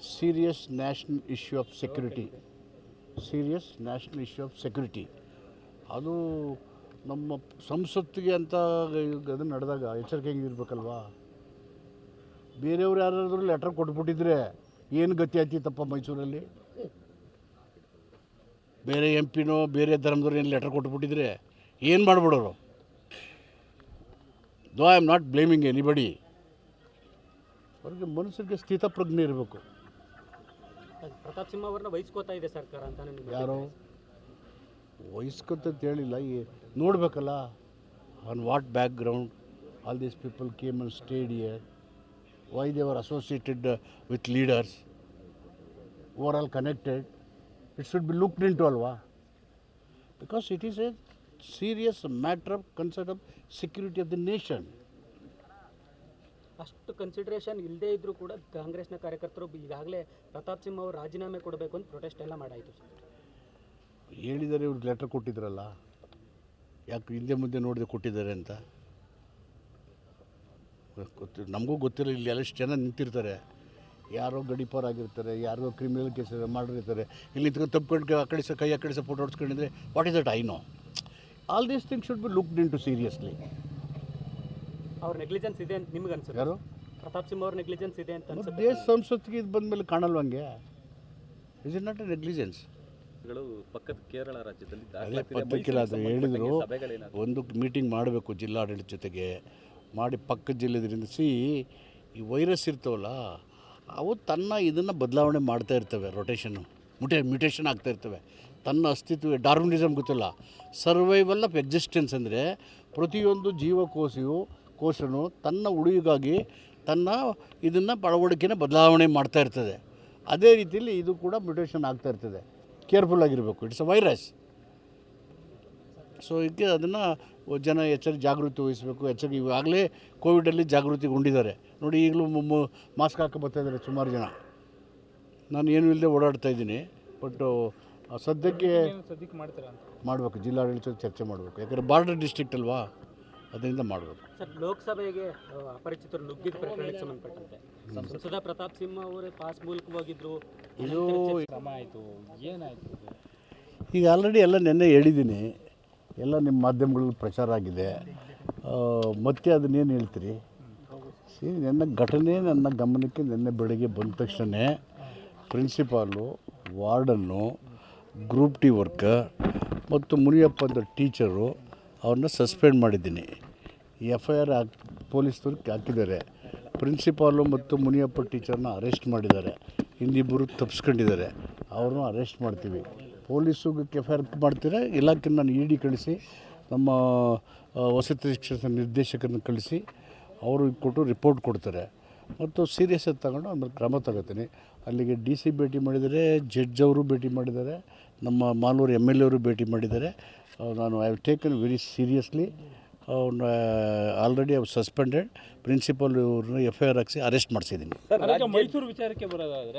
serious national issue of security. Serious national issue of security. ಅದು ನಮ್ಮ ಸಂಸತ್ತಿಗೆ ಅಂತ ಅದು ನಡೆದಾಗ ಎಚ್ಚರಿಕೆಗೆ ಇರಬೇಕಲ್ವಾ. ಬೇರೆಯವ್ರು ಯಾರಾದರೂ ಲೆಟರ್ ಕೊಟ್ಬಿಟ್ಟಿದ್ರೆ ಏನು ಗತಿ ಆಯ್ತಿತ್ತಪ್ಪ ಮೈಸೂರಲ್ಲಿ. ಬೇರೆ ಎಂ ಪಿನೋ ಬೇರೆ ಧರ್ಮದವ್ರು ಏನು ಲೆಟರ್ ಕೊಟ್ಬಿಟ್ಟಿದ್ರೆ ಏನು ಮಾಡಿಬಿಡೋರು. Though I am not blaming anybody. ಅವ್ರಿಗೆ ಮನುಷ್ಯರಿಗೆ ಸ್ಥಿತಪ್ರಜ್ಞೆ ಇರಬೇಕು. ಪ್ರತಾಪ್ ಸಿಂಹ ಅವ್ರನ್ನ ವಹಿಸ್ಕೋತಾ ಇದೆ ಸರ್ಕಾರ ಅಂತ ಯಾರೋ ವಹಿಸ್ಕೊತ ಹೇಳಿಲ್ಲ, ನೋಡಬೇಕಲ್ಲ on what background all these people came and stayed here, why they are associated with leaders, overall connected. It should be looked into ಅಲ್ವಾ, because it is a serious matter of concern of security of the nation. ಅಷ್ಟು consideration ಇಲ್ಲದೇ ಇದ್ರೂ ಕೂಡ ಕಾಂಗ್ರೆಸ್ನ ಕಾರ್ಯಕರ್ತರು ಈಗಾಗಲೇ ಪ್ರತಾಪ್ ಸಿಂಹ ಅವರು ರಾಜೀನಾಮೆ ಕೊಡಬೇಕು ಅಂತ ಪ್ರೊಟೆಸ್ಟ್ ಎಲ್ಲ ಮಾಡಾಯಿತು ಸರ್. ಹೇಳಿದ್ದಾರೆ, ಇವ್ರಿಗೆ ಲೆಟರ್ ಕೊಟ್ಟಿದ್ರಲ್ಲ, ಯಾಕೆ ಹಿಂದೆ ಮುಂದೆ ನೋಡಿದೆ ಕೊಟ್ಟಿದ್ದಾರೆ ಅಂತ ನಮಗೂ ಗೊತ್ತಿಲ್ಲ. ಇಲ್ಲಿ ಎಷ್ಟು ಜನ ನಿಂತಿರ್ತಾರೆ, ಯಾರೋ ಗಡಿಪಾರಾಗಿರ್ತಾರೆ, ಯಾರೋ ಕ್ರಿಮಿನಲ್ ಕೇಸ್ ಮಾಡಿರ್ತಾರೆ. ಇಲ್ಲಿ ನಿಂತ್ಕೊಂಡು ತಪ್ಪಿಕೊಂಡು ಆ ಕಡೆ ಕೈ ಆ ಕಡೆ ಫೋಟೋ ಹೊಡ್ಸ್ಕೊಂಡಿದ್ರೆ what is that I know. All these things should be looked into seriously. ಅವ್ರ ನೆಗ್ಲಿಜೆನ್ಸ್ ಇದೆ ಅಂತ ನಿಮ್ಗೆ ಅನ್ಸುತ್ತೆ? ಯಾರು ಪ್ರತಾಪ್ ಸಿಂಹ ಅವ್ರ ನೆಗ್ಲಿಜೆನ್ಸ್ ಇದೆ ಅಂತ ಅನ್ಸುತ್ತೆ? ದೇಶ ಸಂಸತ್ತಿಗೆ ಇದು ಬಂದಮೇಲೆ ಕಾಣಲ್ವ ಹಂಗೆ? Is it not A negligence? ಪಕ್ಕದ ಕೇರಳ ರಾಜ್ಯದಲ್ಲಿ ಅದೇ ಪಕ್ಕಕ್ಕಿಲ್ಲ, ಅದು ಹೇಳಿದರು. ಒಂದು ಮೀಟಿಂಗ್ ಮಾಡಬೇಕು ಜಿಲ್ಲಾಡಳಿತ ಜೊತೆಗೆ ಮಾಡಿ, ಪಕ್ಕದ ಜಿಲ್ಲೆದ್ರಿಂದ ಈ ವೈರಸ್ ಇರ್ತವಲ್ಲ ಅವು ತನ್ನ ಇದನ್ನು ಬದಲಾವಣೆ ಮಾಡ್ತಾ ಇರ್ತವೆ, ಮ್ಯೂಟೇಷನ್ ಆಗ್ತಾ ಇರ್ತವೆ. ತನ್ನ ಅಸ್ತಿತ್ವ ಡಾರ್ವಿನಿಸಮ್ ಗೊತ್ತಿಲ್ಲ, ಸರ್ವೈವಲ್ ಆಫ್ ಎಕ್ಸಿಸ್ಟೆನ್ಸ್ ಅಂದರೆ ಪ್ರತಿಯೊಂದು ಕೋಶನು ತನ್ನ ಉಳಿವಿಗಾಗಿ ತನ್ನ ಇದನ್ನು ಅಳವಡಿಕೆನ ಬದಲಾವಣೆ ಮಾಡ್ತಾ ಇರ್ತದೆ. ಅದೇ ರೀತಿಯಲ್ಲಿ ಇದು ಕೂಡ ಮ್ಯೂಟೇಷನ್ ಆಗ್ತಾ ಇರ್ತದೆ. ಕೇರ್ಫುಲ್ ಆಗಿರಬೇಕು, ಇಟ್ಸ್ ಅ ವೈರಸ್. ಸೊ ಇದಕ್ಕೆ ಅದನ್ನು ಜನ ಜಾಗೃತಿ ವಹಿಸಬೇಕು. ಇವಾಗಲೇ ಕೋವಿಡಲ್ಲಿ ಜಾಗೃತಿಗೊಂಡಿದ್ದಾರೆ ನೋಡಿ. ಈಗಲೂ ಮಾಸ್ಕ್ ಹಾಕಿ ಬರ್ತಾ ಇದ್ದಾರೆ ಸುಮಾರು ಜನ. ನಾನು ಏನೂ ಇಲ್ಲದೆ ಓಡಾಡ್ತಾ ಇದ್ದೀನಿ. ಬಟ್ ಸದ್ಯಕ್ಕೆ ಮಾಡಬೇಕು, ಜಿಲ್ಲಾಡಳಿತ ಚರ್ಚೆ ಮಾಡಬೇಕು. ಯಾಕಂದರೆ ಬಾರ್ಡರ್ ಡಿಸ್ಟ್ರಿಕ್ಟ್ ಅಲ್ವಾ, ಅದರಿಂದ ಮಾಡಬೇಕು. ಸರ್, ಲೋಕಸಭೆಗೆ ಅಪರಿಚಿತರು ನುಗ್ಗಿದ ಪ್ರಕರಣಕ್ಕೆ ಸಂಬಂಧಪಟ್ಟಂತೆ ಸಂಸದ ಪ್ರತಾಪ್ ಸಿಂಹ ಅವರೇ ಪಾಸ್ ಮೂಲಕ ಹೋಗಿದ್ರು. ಇದು ಕ್ರಮ ಆಯಿತು, ಏನಾಯಿತು? ಈಗ ಆಲ್ರೆಡಿ ಎಲ್ಲ ನೆನ್ನೆ ಹೇಳಿದ್ದೀನಿ, ಎಲ್ಲ ನಿಮ್ಮ ಮಾಧ್ಯಮಗಳಲ್ಲಿ ಪ್ರಚಾರ ಆಗಿದೆ. ಮತ್ತೆ ಅದನ್ನೇನು ಹೇಳ್ತೀರಿ? ನನ್ನ ಗಮನಕ್ಕೆ ನಿನ್ನೆ ಬೆಳಗ್ಗೆ ಬಂದ ತಕ್ಷಣ ಪ್ರಿನ್ಸಿಪಾಲು, ವಾರ್ಡನ್ನು, ಗ್ರೂಪ್ ಟಿ ವರ್ಕರ್ ಮತ್ತು ಮುನಿಯಪ್ಪ ಅಂತ ಟೀಚರು ಅವ್ರನ್ನ ಸಸ್ಪೆಂಡ್ ಮಾಡಿದ್ದೀನಿ. FIR ಪೊಲೀಸ್ನವ್ರಿಗೆ ಹಾಕಿದ್ದಾರೆ. ಪ್ರಿನ್ಸಿಪಾಲು ಮತ್ತು ಮುನಿಯಪ್ಪ ಟೀಚರ್ನ ಅರೆಸ್ಟ್ ಮಾಡಿದ್ದಾರೆ. ಇನ್ನಿಬ್ಬರು ತಪ್ಪಿಸ್ಕೊಂಡಿದ್ದಾರೆ, ಅವ್ರನ್ನೂ ಅರೆಸ್ಟ್ ಮಾಡ್ತೀವಿ. ಪೊಲೀಸಿಗೆ FIR ಮಾಡ್ತೀರಾ, ಇಲಾಖೆ ನಾನು ED ಕಳಿಸಿ ನಮ್ಮ ವಸತಿ ಶಿಕ್ಷಣ ನಿರ್ದೇಶಕರನ್ನ ಕಳಿಸಿ ಅವರು ಕೊಟ್ಟು ರಿಪೋರ್ಟ್ ಕೊಡ್ತಾರೆ. ಮತ್ತು ಸೀರಿಯಸ್ ಆಗಿ ತಗೊಂಡು ಆಮೇಲೆ ಕ್ರಮ ತಗೋತೀನಿ. ಅಲ್ಲಿಗೆ DC ಭೇಟಿ ಮಾಡಿದ್ದಾರೆ, ಜಡ್ಜ್ ಅವರು ಭೇಟಿ ಮಾಡಿದ್ದಾರೆ, ನಮ್ಮ ಮಾಲೂರು MLA ಅವರು ಭೇಟಿ ಮಾಡಿದ್ದಾರೆ. ನಾನು I have taken very seriously. Already suspended principal ಇವ್ರನ್ನ FIR ಹಾಕಿಸಿ ಅರೆಸ್ಟ್ ಮಾಡಿಸಿದ್ದೀನಿ. ಮೈಸೂರು ವಿಚಾರಕ್ಕೆ ಬರೋದಾದರೆ